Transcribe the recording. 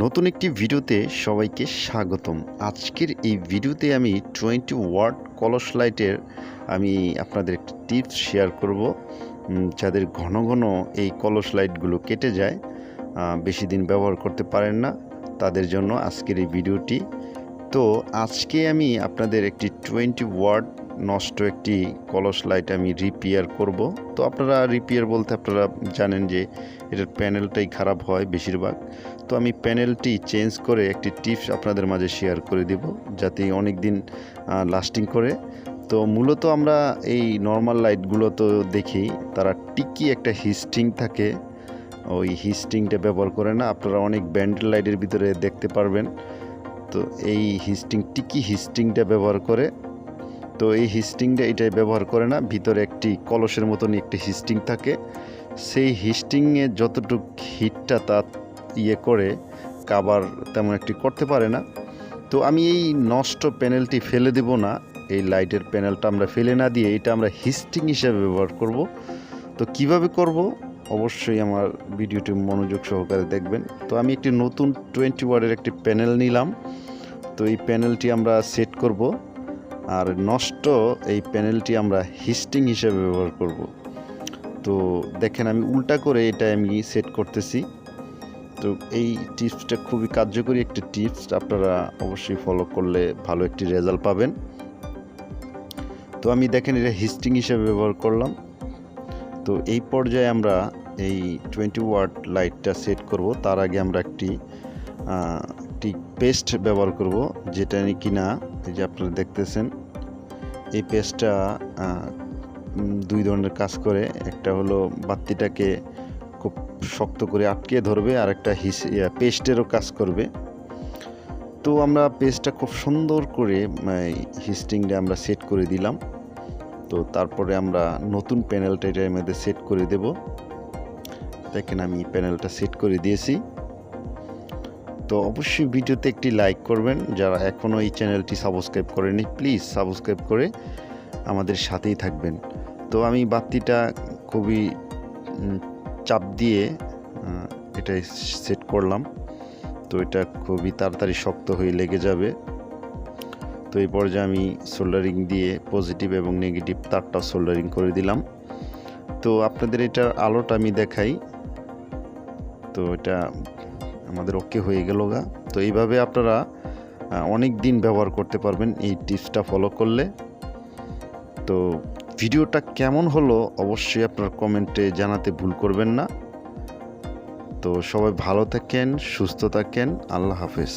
নতুন একটি ভিডিওতে সবাইকে স্বাগতম। আজকের এই ভিডিওতে আমি 20 ওয়াট কলস লাইটের আমি আপনাদের একটি টিপস শেয়ার করব। যাদের ঘন ঘন এই কলস লাইটগুলো কেটে যায়, বেশি দিন ব্যবহার করতে পারেন না, তাদের জন্য আজকের এই ভিডিওটি। তো আজকে আমি আপনাদের একটি 20 ওয়াট নষ্ট একটি কলস লাইট আমি রিপেয়ার করব। তো আপনারা রিপেয়ার বলতে আপনারা জানেন যে এটার প্যানেলটাই খারাপ হয় বেশিরভাগ। তো আমি প্যানেলটি চেঞ্জ করে একটি টিপস আপনাদের মাঝে শেয়ার করে দেব, যাতে অনেক দিন লাস্টিং করে। তো মূলত আমরা এই নর্মাল লাইটগুলো তো দেখি তারা টিকি একটা হিস্টিং থাকে, ওই হিস্টিংটা ব্যবহার করে না। আপনারা অনেক ব্যান্ডেল লাইটের ভিতরে দেখতে পারবেন। তো এই টিকি হিস্টিংটা ব্যবহার করে। তো এই হিস্টিংটা এটাই ব্যবহার করে না, ভিতরে একটি কলসের মতনই একটি হিস্টিং থাকে। সেই হিস্টিংয়ে যতটুকু হিটটা তা করে কাভার তেমন একটি করতে পারে না। তো আমি এই নষ্ট প্যানেলটি ফেলে দেব না, এই লাইটের প্যানেলটা আমরা ফেলে না দিয়ে এটা আমরা হিস্টিং হিসেবে ব্যবহার করব। তো কিভাবে করব অবশ্যই আমার ভিডিওটি মনোযোগ সহকারে দেখবেন। তো আমি একটি নতুন 20 ওয়াটের একটি প্যানেল নিলাম। তো এই প্যানেলটি আমরা সেট করব, আর নষ্ট এই প্যানেলটি আমরা হিস্টিং হিসেবে ব্যবহার করব। তো দেখেন আমি উল্টা করে এটা আমি সেট করতেছি। তো এই টিপসটা খুবই কার্যকরী একটি টিপস, আপনারা অবশ্যই ফলো করলে ভালো একটি রেজাল্ট পাবেন। তো আমি দেখেন এটা হিস্টিং হিসেবে ব্যবহার করলাম। তো এই পর্যায়ে আমরা এই 20 ওয়াট লাইটটা সেট করব। তার আগে আমরা একটি পেস্ট ব্যবহার করব, যেটা কিনা এই যে আপনারা দেখতেছেন। এই পেস্টটা দুই ধরনের কাজ করে। একটা হলো বাতিটাকে খুব শক্ত করে আটকে ধরবে, আর একটা পেস্টেরও কাজ করবে। তো আমরা পেস্টটা খুব সুন্দর করে হিস্টিংটা আমরা সেট করে দিলাম। তো তারপরে আমরা নতুন প্যানেলটা এটার মধ্যে সেট করে দেব। দেখেন আমি প্যানেলটা সেট করে দিয়েছি। তো অবশ্যই ভিডিওতে একটি লাইক করবেন, যারা এখনও এই চ্যানেলটি সাবস্ক্রাইব করেনি প্লিজ সাবস্ক্রাইব করে আমাদের সাথেই থাকবেন। তো আমি বাতিটা খুবই চাপ দিয়ে এটাই সেট করলাম। তো এটা খুবই তাড়াতাড়ি শক্ত হয়ে লেগে যাবে। তো এই পর্যায়ে আমি সোল্ডারিং দিয়ে পজিটিভ এবং নেগেটিভ তারটা সোল্ডারিং করে দিলাম। তো আপনাদের এটার আলোটা আমি দেখাই। তো এটা আমাদের ওকে হয়ে গেল গা। তো এইভাবে আপনারা অনেক দিন ব্যবহার করতে পারবেন এই টিপসটা ফলো করলে। তো ভিডিওটা কেমন হলো অবশ্যই আপনার কমেন্টে জানাতে ভুল করবেন না। তো সবাই ভালো থাকেন, সুস্থ থাকেন, আল্লাহ হাফেজ।